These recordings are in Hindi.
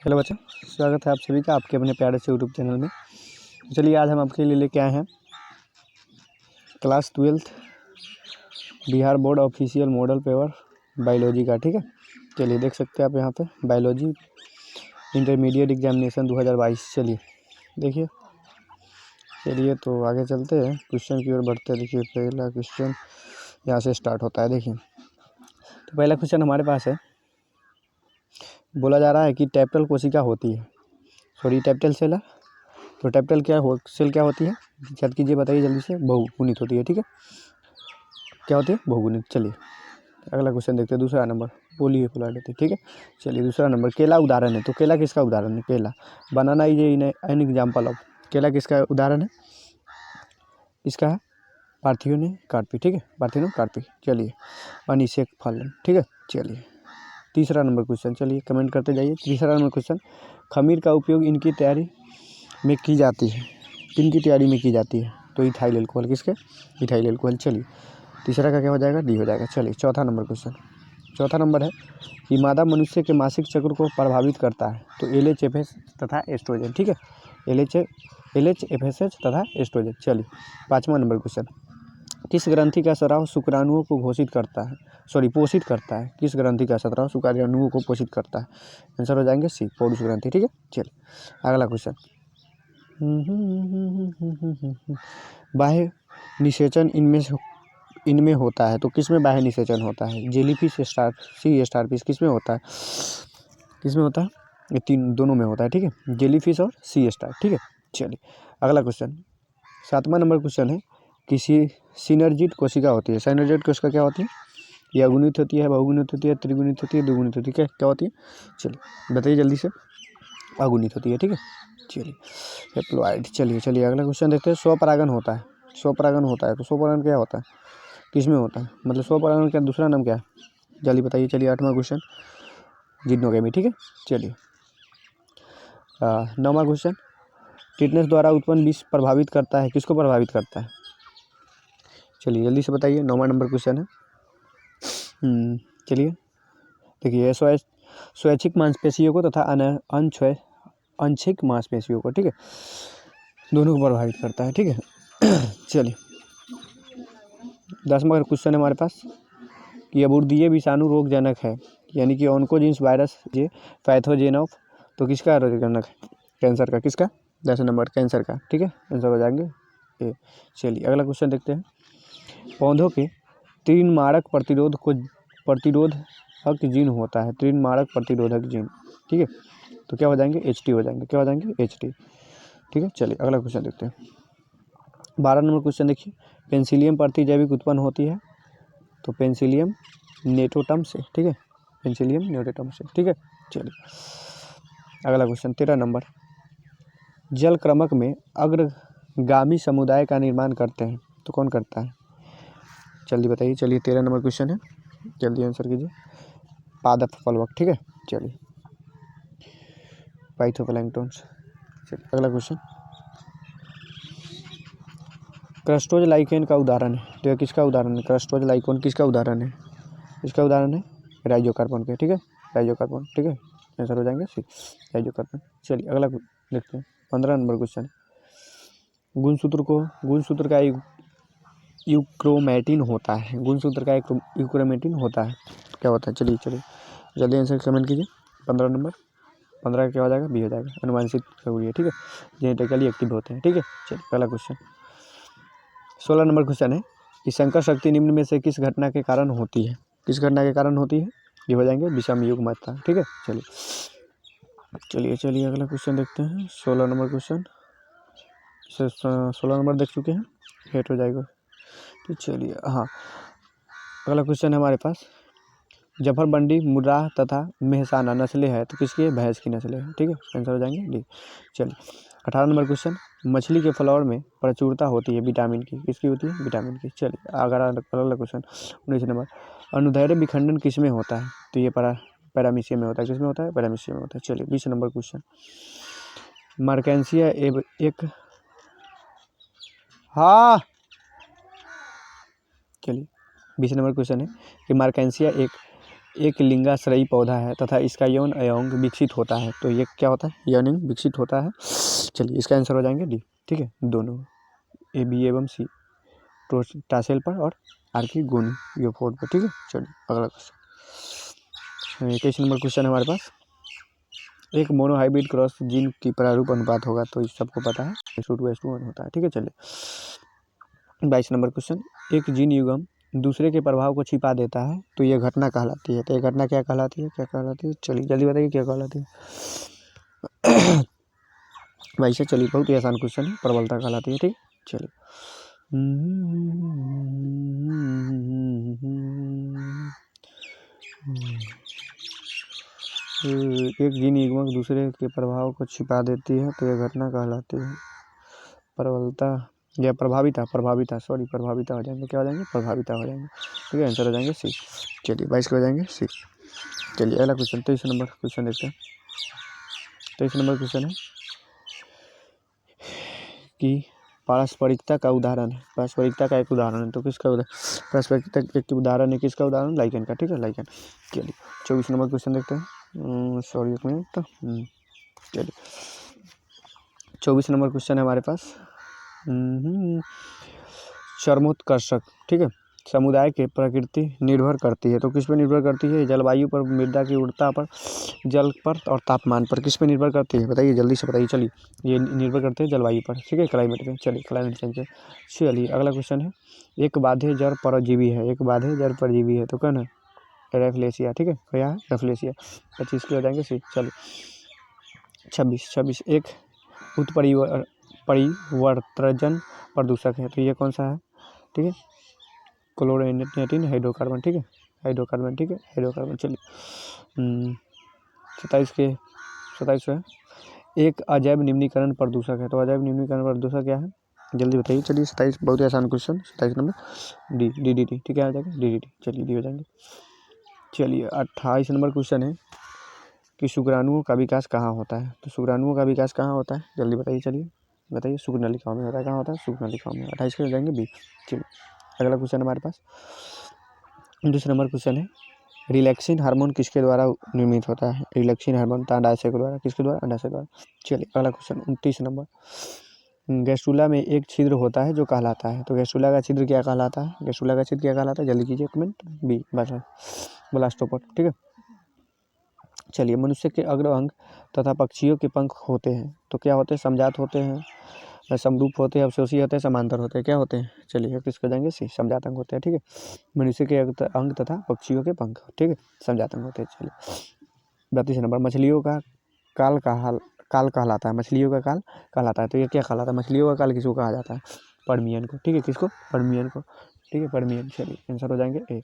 हेलो बच्चों, स्वागत है आप सभी का आपके अपने प्यारे से यूट्यूब चैनल में। चलिए आज हम आपके लिए लेके आए हैं class 12th Bihar board official model paper biology का। ठीक है, चलिए देख सकते हैं आप यहाँ पे बायोलॉजी इंटरमीडिएट एग्जामिनेशन 2022। चलिए देखिए, चलिए तो आगे चलते हैं, क्वेश्चन की ओर बढ़ते हैं। देखिए पहला क्वेश्चन यहाँ से स्टार्ट होता है। देखिए तो पहला क्वेश्चन हमारे पास है, बोला जा रहा है कि टैप्टल कोशिका होती है, सॉरी टैप्टल सेल है। तो टैप्टल सेल क्या होती है, याद कीजिए, बताइए जल्दी से। बहुगुणित होती है। ठीक है, क्या होती है? बहुगुणित। चलिए अगला क्वेश्चन देखते हैं, दूसरा नंबर। बोलिए फुला देते। ठीक है, चलिए दूसरा नंबर, केला उदाहरण है। तो केला किसका उदाहरण है? केला। बनाना इज एन एग्जाम्पल ऑफ। केला किसका उदाहरण है? इसका है पार्थियोन कार्पी। ठीक है, पार्थियोन कार्पी। चलिए अनिषेक फल। ठीक है, चलिए तीसरा नंबर क्वेश्चन, चलिए कमेंट करते जाइए। तीसरा नंबर क्वेश्चन, खमीर का उपयोग इनकी तैयारी में की जाती है, किनकी तैयारी में की जाती है? तो इथाइल एल्कोहल। किसके? Ethyl alcohol. चलिए तीसरा का क्या हो जाएगा? डी हो जाएगा। चलिए चौथा नंबर क्वेश्चन, चौथा नंबर है कि मादा मनुष्य के मासिक चक्र को प्रभावित करता है। तो LH, तथा एस्ट्रोजन। ठीक है, LH, FSH तथा एस्ट्रोजन। चलिए पाँचवा नंबर क्वेश्चन, किस ग्रंथि का स्राव शुक्राणुओं को पोषित करता है? किस ग्रंथि का स्राव शुक्राणुओं को पोषित करता है? आंसर हो जाएंगे सी, पौरुष ग्रंथि। ठीक है, चलिए अगला क्वेश्चन, बाह्य निषेचन इनमें होता है। तो किसमें बाह्य निषेचन होता है? जेलीफिश, सी स्टारफिश। किसमें होता है? ये तीन दोनों में होता है। ठीक है, जेलीफिश और सी स्टार। ठीक है, चलिए अगला क्वेश्चन, सातवां नंबर क्वेश्चन है, किसी सिनर्जित कोशिका होती है। सिनर्जित कोशिका क्या होती है? ये अगुणित होती है, बहुगुणित होती है, त्रिगुणित होती है, द्विगुणित होती है। क्या होती है? चलिए बताइए जल्दी से। अगुणित होती है। ठीक है, चलिए हेप्लॉइड। चलिए अगला क्वेश्चन देखते हैं, स्वपरागन होता है। तो स्वपरागन क्या होता है? किसमें होता है? मतलब स्वपरागन का दूसरा नाम क्या है? जल्दी बताइए। चलिए आठवां क्वेश्चन, जिम्नोगेमी। ठीक है, चलिए नौवां क्वेश्चन, टिटनेस द्वारा उत्पन्न विष प्रभावित करता है, किसको प्रभावित करता है? चलिए जल्दी से बताइए। नौवां नंबर क्वेश्चन है। चलिए देखिए, स्वैच्छिक मांसपेशियों को तथा अनैच्छिक मांसपेशियों को। ठीक है, दोनों को प्रभावित करता है। ठीक है चलिए 10वां क्वेश्चन है हमारे पास कि अबूर्दीय विषाणु रोगजनक है, यानी कि ऑन्कोजिन्स वायरस जे पैथोजेन ऑफ। तो किसका रोगजनक है? कैंसर का। किसका? 10 नंबर कैंसर का। ठीक है, आंसर हो जाएंगे ए। चलिए अगला क्वेश्चन देखते हैं, पौधों के तीनमारक प्रतिरोधक जीन होता है। तीनमारक प्रतिरोधक जीन। ठीक है, तो क्या हो जाएंगे? HT हो जाएंगे। क्या हो जाएंगे? HT। ठीक है, चलिए अगला क्वेश्चन देखते हैं, 12 नंबर क्वेश्चन देखिए, पेंसिलियम प्रतिजैविक उत्पन्न होती है। तो पेंसिलियम नेटोटम से। ठीक है, पेंसिलियम नेटोटम से। ठीक है, चलिए अगला क्वेश्चन 13 नंबर, जल क्रमक में अग्रगामी समुदाय का निर्माण करते हैं। तो कौन करता है? जल्दी बताइए। चलिए 13 नंबर क्वेश्चन है, जल्दी आंसर कीजिए। पादप प्लवक। ठीक है, चलिए पाइथोप्लैंक्टन्स। चलिए अगला क्वेश्चन, क्रस्टोज लाइकेन का उदाहरण है। तो यह किसका उदाहरण है? क्रस्टोज लाइकोन किसका उदाहरण है? इसका उदाहरण है राइजोकार्बन के। ठीक है, राइजोकार्बन। ठीक है, आंसर हो जाएंगे सी, राइजोकार्बन। चलिए अगला देखते हैं, 15 नंबर क्वेश्चन, गुणसूत्र का एक यूक्रोमेटिन होता है। गुणसूत्र का एक यूक्रोमेटिन होता है, क्या होता है? चलिए जल्दी आंसर कमेंट कीजिए। 15 नंबर, 15 का क्या हो जाएगा? बी हो जाएगा, अनुवांशिक जरूरी है। ठीक है, जेनेटिकली एक्टिव होते हैं। ठीक है, चलिए अगला क्वेश्चन 16 नंबर क्वेश्चन है कि संकर शक्ति निम्न में से किस घटना के कारण होती है? किस घटना के कारण होती है? ये हो जाएंगे विषम युग्मता। ठीक है, चलिए अगला क्वेश्चन देखते हैं, 16 नंबर क्वेश्चन। 16 नंबर देख चुके हैं, हेट हो जाएगा। तो चलिए हाँ, अगला क्वेश्चन है हमारे पास, जफरबंडी, मुर्राह तथा मेहसाना नस्लें हैं। तो किसकी? भैंस की नस्लें हैं। ठीक है, आंसर हो जाएंगे डी। चलिए 18 नंबर क्वेश्चन, मछली के फ्लावर में प्रचुरता होती है विटामिन की। किसकी होती है? विटामिन की। चलिए अगला क्वेश्चन 19 नंबर, अनुदैर्ध्य विखंडन किस में होता है? तो ये पैरामीशियम में होता है। किसमें होता है? पैरामीशियम में होता है। चलिए 20 नंबर क्वेश्चन, मार्केंसिया एक हाँ चलिए 20 नंबर क्वेश्चन है कि मार्केंसिया एक एक लिंगाश्रयी पौधा है तथा इसका यौन अयौंग विकसित होता है, तो ये क्या होता है, यौनिंग विकसित होता है। चलिए इसका आंसर हो जाएंगे डी, ठीक है, दोनों ए बी एवं सी, टासेल पर और आर की गोनी यूफोर्ड पर, ठीक है। चलिए अगला क्वेश्चन, 21 नंबर क्वेश्चन है हमारे पास। एक मोनोहाइब्रिड क्रॉस जीन की प्रारूप अनुपात होगा, तो इस सबको पता है 2:1 होता है, ठीक है। चलिए 22 नंबर क्वेश्चन, एक जीन युग्म दूसरे के प्रभाव को छिपा देता है, तो ये घटना कहलाती है, तो ये घटना क्या कहलाती है, क्या कहलाती है, चलिए जल्दी बताइए क्या कहलाती है। भाई से चलिए बहुत ही आसान क्वेश्चन है, प्रबलता कहलाती है, ठीक। चलिए एक जीन युग्मक दूसरे के प्रभाव को छिपा देती है, तो यह घटना कहलाती है प्रबलता या प्रभाविता, सॉरी प्रभाविता हो जाएंगे, क्या हो जाएंगे, प्रभाविता हो जाएंगे, ठीक है। आंसर हो जाएंगे सी। चलिए 22 के हो जाएंगे सी। चलिए अगला क्वेश्चन 23 नंबर क्वेश्चन देखते हैं। 23 नंबर क्वेश्चन है कि पारस्परिकता का उदाहरण है, पारस्परिकता का एक उदाहरण है, तो किसका पारस्परिकता एक उदाहरण है, किसका उदाहरण, लाइकेन का, ठीक है, लाइकेन। चलिए 24 नंबर क्वेश्चन देखते हैं, सॉरी एक मिनट, चलिए 24 नंबर क्वेश्चन है हमारे पास। चरमोत्कर्षक, ठीक है, समुदाय के प्रकृति निर्भर करती है, तो किस पर निर्भर करती है, जलवायु पर, मृदा की उर्वरता पर, जल पर और तापमान पर, किस पर निर्भर करती है, बताइए जल्दी से बताइए। चलिए ये निर्भर करते हैं जलवायु पर, ठीक है, क्लाइमेट पे। चलिए क्लाइमेट चेंज पे। चलिए अगला क्वेश्चन है, एक बाध्य जड़ परजीवी है, एक बाध्य जड़ परजीवी है, तो कौन है, रेफ्लेशिया, ठीक है, क्या है, रेफ्लेशिया। 25 के हो जाएंगे सी। चलिए 26 एक उत्परिवर्तजन प्रदूषक है, तो ये कौन सा है, ठीक है, क्लोरोनेटिन हाइड्रोकार्बन, ठीक है, हाइड्रोकार्बन, ठीक है, हाइड्रोकार्बन। चलिए 27 है, एक अजैव निम्नीकरण प्रदूषक है, तो अजैव निम्नीकरण प्रदूषक क्या है, जल्दी बताइए। चलिए 27 बहुत ही आसान क्वेश्चन, 27 नंबर डी, DDT, ठीक है, आ जाएगा DDT। चलिए डी हो जाएंगे। चलिए 28 नंबर क्वेश्चन है कि शुक्राणुओं का विकास कहाँ होता है, तो शुक्राणुओं का विकास कहाँ होता है, जल्दी बताइए। चलिए बताइए, शुक्रनलिकाओं में होता है, कहाँ होता है, शुक्रनलिकाओं में। 28 के हो जाएंगे बी। चलिए अगला क्वेश्चन हमारे पास 29 नंबर क्वेश्चन है, रिलैक्सिन हार्मोन किसके द्वारा निर्मित होता है, रिलैक्सिन हार्मोन अंडाशय के द्वारा, किसके द्वारा, अंडाशय द्वारा। चलिए अगला क्वेश्चन 29 नंबर, गैस्ट्रुला में एक छिद्र होता है जो कहलाता है, तो गैस्ट्रुला का छिद्र क्या कहलाता है, गैस्ट्रुला का छिद्र क्या कहलाता है, जल्दी कीजिए कमेंट, बी ब्लास्टोपोड, ठीक है। चलिए मनुष्य के अग्र अंग तथा पक्षियों के पंख होते हैं, तो क्या होते हैं, समजात होते हैं, समरूप होते हैं, अवशोषी होते हैं, समांतर होते हैं, क्या होते हैं, चलिए किसको जाएंगे सी, समजात अंग होते हैं, ठीक है। मनुष्य के अंग तथा पक्षियों के पंख, ठीक है, समजात अंग होते हैं। चलिए 32 नंबर, मछलियों का काल कहलाता है, मछलियों का काल कहलाता है, तो ये क्या कहलाता है, मछलियों का काल किसको कहा जाता है, पर्मियन को, ठीक है, किसको, पर्मियन को, ठीक है, पर्मियन। चलिए आंसर हो जाएंगे ए,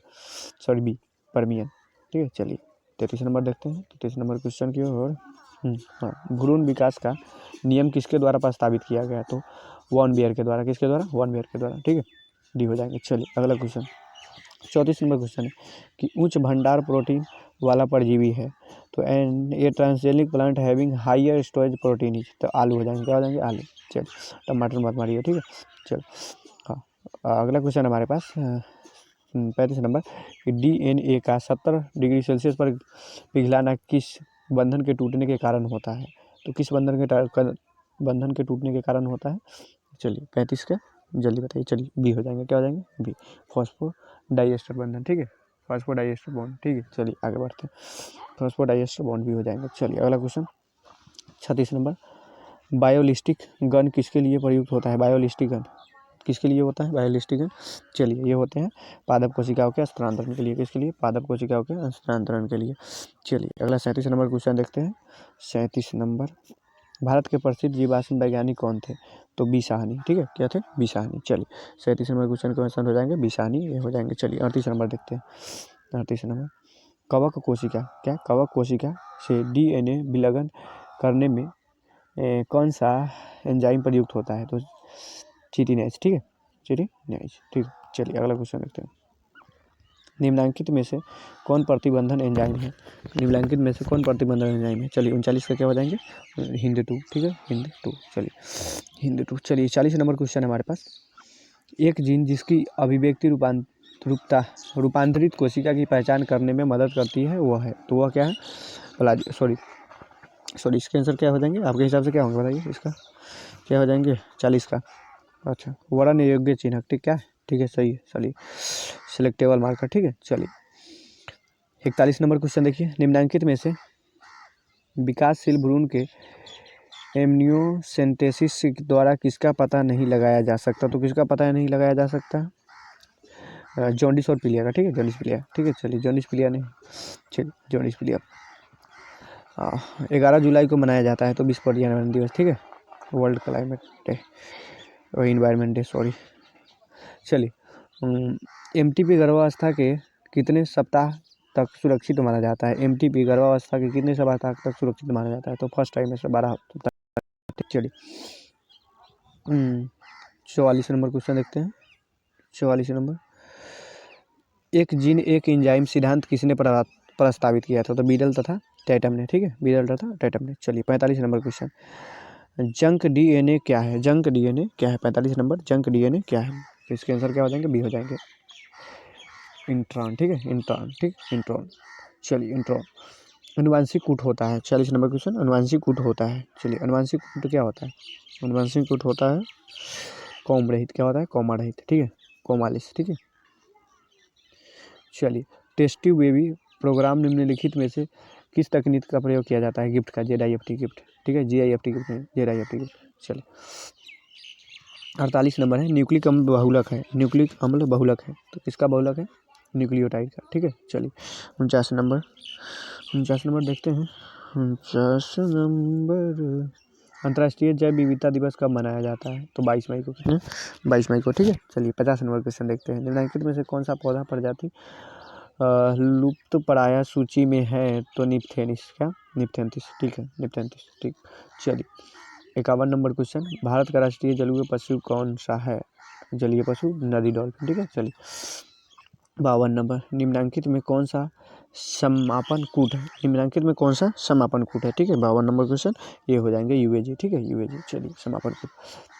सॉरी बी, पर्मियन, ठीक है। चलिए 33 नंबर देखते हैं, 33 नंबर क्वेश्चन की ओर। हाँ, भ्रूण विकास का नियम किसके द्वारा प्रस्तावित किया गया, तो वॉन बियर के द्वारा, किसके द्वारा, वॉन बियर के द्वारा, ठीक है, डी हो जाएंगे। चलिए अगला क्वेश्चन 34 नंबर क्वेश्चन है कि उच्च भंडार प्रोटीन वाला परजीवी है, तो एंड ये transgenic plant having higher storage protein is, तो आलू हो जाएंगे, क्या हो जाएंगे, आलू। चलिए टमाटर मत मारिए, ठीक है। चलो हाँ, अगला क्वेश्चन हमारे पास 35 नंबर, कि DNA का 70 डिग्री सेल्सियस पर पिघलाना किस बंधन के टूटने के कारण होता है, तो किस बंधन के टूटने के कारण होता है। चलिए 35 का जल्दी बताइए। चलिए बी हो जाएंगे, क्या हो जाएंगे, बी, फॉस्फोडाइएस्टर बंधन, ठीक है, फॉस्फोडाइएस्टर बॉन्ड, ठीक है। चलिए आगे बढ़ते हैं, फॉस्फोडाइएस्टर बॉन्ड भी हो जाएंगे। चलिए अगला क्वेश्चन 36 नंबर, बायोलिस्टिक गन किसके लिए प्रयुक्त होता है, बायोलिस्टिक गन किसके लिए होता है, बायोलिस्टिक गन। चलिए ये होते हैं पादप कोशिकाओं के स्थानांतरण के लिए, किसके लिए, पादप कोशिकाओं के स्थानांतरण के लिए। चलिए अगला 37 नंबर क्वेश्चन देखते हैं। 37 नंबर, भारत के प्रसिद्ध जीवाश्म वैज्ञानिक कौन थे, तो बी साहनी, ठीक है, क्या थे, बी साहनी। चलिए 37 नंबर क्वेश्चन के आंसर हो जाएंगे बी साहनी, ये हो जाएंगे। चलिए 38 नंबर देखते हैं। 38 नंबर, कवक कोशिका, क्या, कवक कोशिका से DNA विलयन करने में कौन सा एंजाइम प्रयुक्त होता है, तो चिटिनेज, ठीक है, चिटिनेज, ठीक है। चलिए अगला क्वेश्चन देखते हैं। निम्नलिखित में से कौन प्रतिबंधन एंजाइम है, निम्नलिखित में से कौन प्रतिबंधन एंजाइम है। चलिए 39 का क्या हो जाएंगे, हिंद2, ठीक है, हिंद2। चलिए हिंद2। चलिए 40 नंबर क्वेश्चन है हमारे पास, एक जीन जिसकी अभिव्यक्ति रूपांतरित कोशिका की पहचान करने में मदद करती है वह है, तो वह क्या है? प्लाज्मा। सॉरी इसके आंसर क्या हो जाएंगे आपके हिसाब से? क्या होंगे बताइए, इसका क्या हो जाएंगे? 40 का। अच्छा, वर्ण योग्य चिन्ह, ठीक क्या है? ठीक है, सही है। चलिए, सिलेक्टेबल मार्कर, ठीक है। चलिए 41 नंबर क्वेश्चन देखिए, निम्नलिखित में से विकासशील भ्रूण के एम्नियोसेंटेसिस द्वारा किसका पता नहीं लगाया जा सकता? तो किसका पता नहीं लगाया जा सकता? जॉन्डिस और पीलिया का, ठीक है। जॉन्डिस पीलिया, ठीक है। चलिए जॉन्डिस पीलिया नहीं, चलिए जॉन्डिस पीलिया 11 जुलाई को मनाया जाता है, तो विश्व पर्यावरण दिवस, ठीक है। वर्ल्ड क्लाइमेट डे और इन्वायरमेंट डे, सॉरी। चलिए एमटीपी गर्भावस्था के कितने सप्ताह तक सुरक्षित माना जाता है? एमटीपी गर्भावस्था के कितने सप्ताह तक सुरक्षित माना जाता है? तो फर्स्ट ट्राइमेस्टर 12 सप्ताह। चलिए 44 नंबर क्वेश्चन देखते हैं। 44 नंबर, एक जीन एक एंजाइम सिद्धांत किसने प्रस्तावित किया था? तो बीडल तथा टैटम ने, ठीक है। बीडल तथा टैटम ने। चलिए 45 नंबर क्वेश्चन, जंक डीएनए क्या है? जंक डीएनए क्या है? 45 नंबर, जंक डीएनए क्या है? तो इसके आंसर क्या हो जाएंगे? बी हो जाएंगे, इंट्रॉन, ठीक है। इंट्रॉन, ठीक, इंट्रॉन। चलिए इंट्रॉन। अनुवांशिक कूट होता है, 46 नंबर क्वेश्चन, अनुवांशिक कूट होता है। चलिए अनुवांशिक कूट क्या होता है? अनुवांशिक कूट होता है कॉम रहित, क्या होता है? कॉमा रहित, ठीक है। कॉमालिस, ठीक है। चलिए टेस्टी बेबी प्रोग्राम निम्नलिखित में से किस तकनीक का प्रयोग किया जाता है? गिफ्ट का, ZIFT गिफ्ट, ठीक है। GIFT गिफ्ट नहीं, ZIFT गिफ्ट। चलिए 48 नंबर है, न्यूक्लिक अम्ल बहुलक है। न्यूक्लिक अम्ल बहुलक है, तो किसका बहुलक है? न्यूक्लियोटाइड का, ठीक है। चलिए 49 नंबर, 49 नंबर देखते हैं। 49 नंबर, अंतर्राष्ट्रीय जैव विविधता दिवस कब मनाया जाता है? तो 22 मई को, कितने? 22 मई को, ठीक है। चलिए 50 नंबर क्वेश्चन देखते हैं, निम्नलिखित में से कौन सा पौधा प्रजाति लुप्त प्राय सूची में है? तो निप्थेनिस, क्या? निप्थेंथिस, ठीक है। निप्थेंथिस, ठीक। चलिए 51 नंबर क्वेश्चन, भारत का राष्ट्रीय जलीय पशु कौन सा है? जलीय पशु नदी डॉल्फिन, ठीक है। चलिए 52 नंबर, निम्नलिखित में कौन सा समापन कूट है? निम्नलिखित में कौन सा समापन कूट है? ठीक है। 52 नंबर क्वेश्चन ये हो जाएंगे UAG, ठीक है। UAG। चलिए समापन कूट।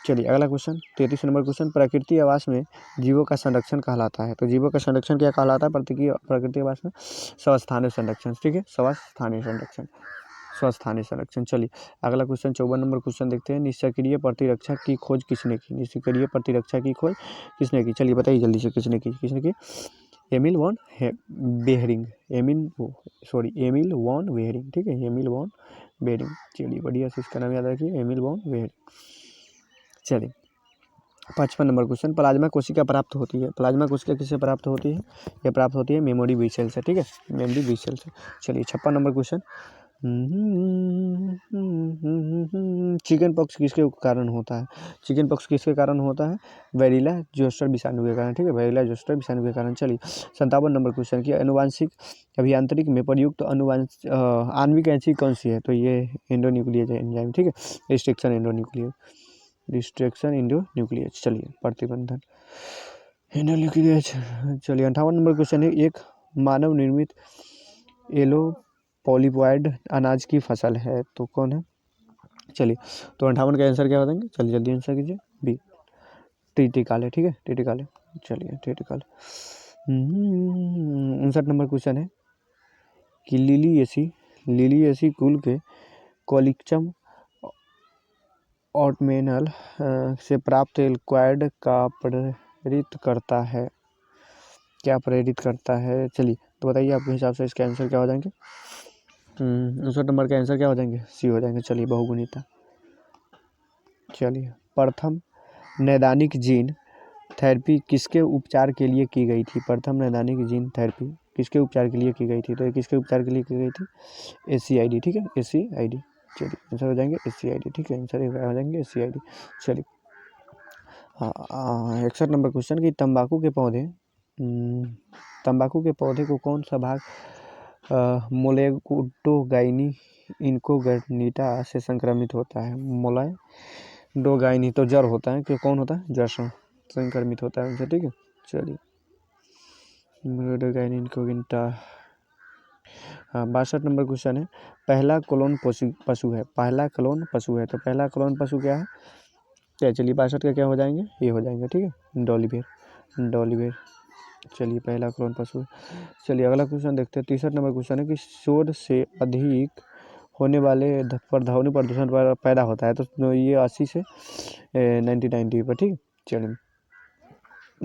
चलिए अगला क्वेश्चन 33 नंबर क्वेश्चन, प्रकृति आवास में जीवों का संरक्षण कहलाता है? तो जीवों का संरक्षण क्या कहलाता है? प्रकृति आवास में स्वस्थानीय संरक्षण, ठीक है। स्वस्थानीय संरक्षण, स्वस्थानीय संरक्षण। चलिए अगला क्वेश्चन 54 नंबर क्वेश्चन देखते हैं, निष्क्रिय प्रतिरक्षा की खोज किसने की? निष्क्रिय प्रतिरक्षा की खोज किसने की? चलिए बताइए जल्दी से, किसने की? किसने की? Emil von Behring, Emil von Behring, ठीक है। Emil von Behring. चलिए बढ़िया से इसका नाम याद रखिए, एमिल वॉन बेहरिंग। चलिए 55 नंबर क्वेश्चन, प्लाज्मा कोशिका प्राप्त होती है? प्लाज्मा कोशिका किससे प्राप्त होती है? ये प्राप्त होती है मेमोरी बी सेल से, ठीक है। मेमोरी बी सेल से। चलिए 56 नंबर क्वेश्चन, चिकन पॉक्स किसके कारण होता है? चिकन पॉक्स किसके कारण होता है? वेरिला जोस्टर विषाणु के कारण, ठीक है। वेरिला जोस्टर विषाणु के कारण। चलिए 57 नंबर क्वेश्चन की अनुवांशिक अभियांत्रिक में प्रयुक्त आणविक एसिड कौन सी है? तो ये एंडोन्यूक्लियेज एंजाइम, ठीक है। रिस्ट्रिक्शन एंडोन्यूक्लियेज। चलिए प्रतिबंधन एंडोन्यूक्लियेज। चलिए 58 नंबर क्वेश्चन है, एक मानव निर्मित येलो पॉलीपॉइड अनाज की फसल है, तो कौन है? चलिए तो 58 का आंसर क्या हो जाएंगे? चलिए जल्दी आंसर कीजिए, बी टिटिकाले, ठीक है। टिटिकाले। चलिए टिटिकाले। 59 नंबर क्वेश्चन है कि लिलिएसी कुल के कोलिकचम ऑटमेनल से प्राप्त एल्कोइड का प्रेरित करता है? क्या प्रेरित करता है? चलिए तो बताइए आपके हिसाब से इसका आंसर क्या हो जाएंगे? 59 नंबर का आंसर क्या हो जाएंगे? सी हो जाएंगे। चलिए बहुगुणिता। चलिए प्रथम नैदानिक जीन थेरेपी किसके उपचार के लिए की गई थी? प्रथम नैदानिक जीन थेरेपी किसके उपचार के लिए की गई थी? तो ये किसके उपचार के लिए की गई थी? ACID, ठीक है। ACID। चलिए आंसर हो जाएंगे ACID, ठीक है। आंसर हो जाएंगे ACID। चलिए 61 नंबर क्वेश्चन की तंबाकू के पौधे को कौन सा भाग मोलेडोगाइनी इनकोगर्निटा से संक्रमित होता है? मोलेडोगाइनी तो जड़ होता है, कि कौन होता है? जड़ से संक्रमित होता है उनसे, ठीक है। चलिए मोलेडोगाइनी इनकोगर्निटा। 62 नंबर क्वेश्चन है, पहला क्लोन पशु है? पहला क्लोन पशु है, तो पहला क्लोन पशु क्या है? क्या? चलिए 62 का क्या हो जाएंगे? ये हो जाएंगे, ठीक है। डॉलीबेर। चलिए पहला कौन पशु है। चलिए अगला क्वेश्चन देखते हैं। 63 नंबर क्वेश्चन है कि शोर से अधिक होने वाले पर ध्वनि प्रदूषण पैदा होता है। तो ये 80 से 90 पर, ठीक।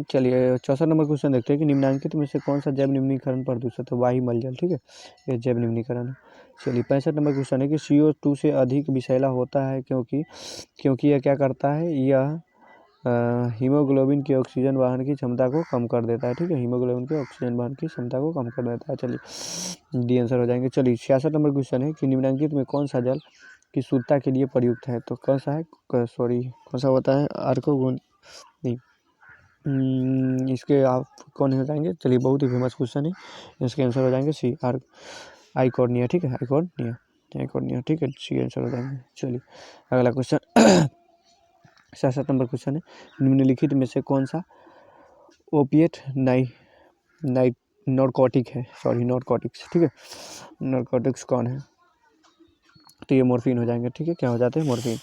चलिए 64 नंबर क्वेश्चन देखते हैं कि निम्नलिखित में से कौन सा जैव निम्नीकरण प्रदूषित है। वायुमंडल, ठीक है, ये जैव निम्नीकरण है। चलिए 65 नंबर क्वेश्चन है कि CO2 से अधिक विषैला होता है क्योंकि यह क्या करता है, यह हीमोग्लोबिन की ऑक्सीजन वाहन की क्षमता को कम कर देता है, ठीक है, हीमोग्लोबिन की ऑक्सीजन वाहन की क्षमता को कम कर देता है। चलिए डी आंसर हो जाएंगे। चलिए 66 नंबर क्वेश्चन है कि निम्नलिखित में कौन सा जल की शुद्धता के लिए प्रयुक्त है। तो कौन सा है, कौन सा होता है, आर्गोन नहीं, इसके आप कौन हो जाएंगे। चलिए बहुत ही फेमस क्वेश्चन है, इसके आंसर हो जाएंगे सी, आइकोर्निया, ठीक है, आइकोर्निया, ठीक है, सी आंसर हो जाएंगे। चलिए अगला क्वेश्चन 67 नंबर क्वेश्चन है। निम्नलिखित में से कौन सा ओपिएट नॉर्कोटिक है, नॉर्कोटिक्स, ठीक है, नॉर्कोटिक्स कौन है। तो ये मोर्फिन हो जाएंगे, ठीक है, क्या हो जाते हैं, मोर्फिन।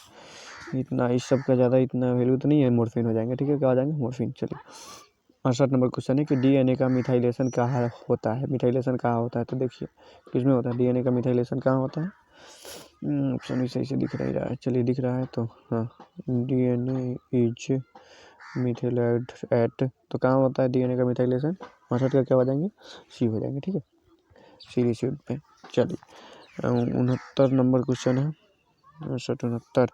इतना इस सब का ज़्यादा इतना वैल्यू तो नहीं है, मोर्फिन हो जाएंगे, ठीक है, क्या हो जाएंगे, मोर्फिन। चलिए 68 नंबर क्वेश्चन है कि डीएनए का मिथाइलेशन कहाँ होता है। मिथाइलेशन कहाँ होता है, तो देखिए किसमें होता है, डीएनए का मिथाइलेशन कहाँ होता है। ऑप्शन भी सही से दिख नहीं रहा है, चलिए दिख रहा है तो हाँ, डीएनए इज मिथाइलेट एट, तो कहाँ होता है डीएनए का मिथाइलेशन। 68 का क्या हो जाएंगे, सी हो जाएंगे, ठीक है, सी रिसीव पे। चलिए 69 नंबर क्वेश्चन है, 69।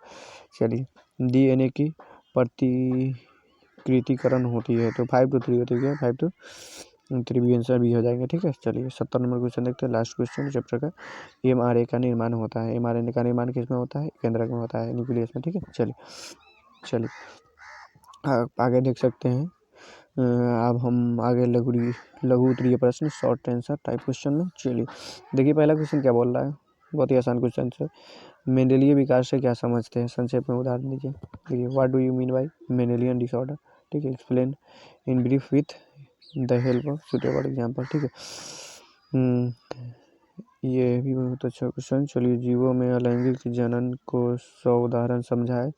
चलिए डीएनए की प्रतिकृतिकरण होती है। तो 5 to 3 होती है, 5 to 3 भी आंसर भी हो जाएंगे, ठीक है। चलिए 70 नंबर क्वेश्चन देखते हैं, लास्ट क्वेश्चन चैप्टर का। एमआरए का निर्माण होता है। एमआरएनए का निर्माण किसमें होता है, केंद्रक में होता है, न्यूक्लियस में, ठीक है। चलिए आप आगे देख सकते हैं। अब हम आगे लघु उत्तरीय प्रश्न, शॉर्ट आंसर टाइप क्वेश्चन में। चलिए देखिए पहला क्वेश्चन क्या बोल रहा है, बहुत ही आसान क्वेश्चन है। मेंडेलियन विकास से क्या समझते हैं, संक्षेप में उदाहरण दीजिए। देखिए what do you mean by Mendelian disorder, ठीक है, explain in brief with the help of suitable example, ठीक है। ये भी बहुत अच्छा क्वेश्चन। चलिए जीवों में अलैंगिक जनन को 100 उदाहरण समझाए।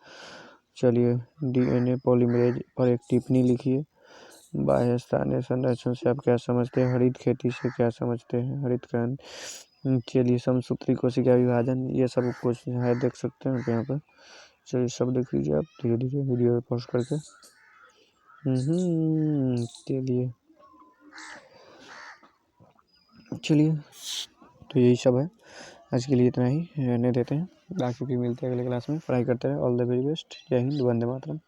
चलिए डीएनए पॉलीमरेज पर एक टिप्पणी लिखिए। बाह्य स्थानीय संरक्षण से आप क्या समझते हैं। हरित खेती से क्या समझते हैं, हरित क्रांति। चलिए समसूत्री कोशिका विभाजन, ये सब क्वेश्चन है, देख सकते हैं आप यहाँ पर। चलिए सब देख लीजिए आप धीरे धीरे वीडियो पॉज करके। चलिए तो यही सब है, आज के लिए इतना ही रहने देते हैं, बाकी भी मिलते हैं अगले क्लास में। पढ़ाई करते रहे, ऑल द वेरी बेस्ट, जय हिंद, वंदे मातरम।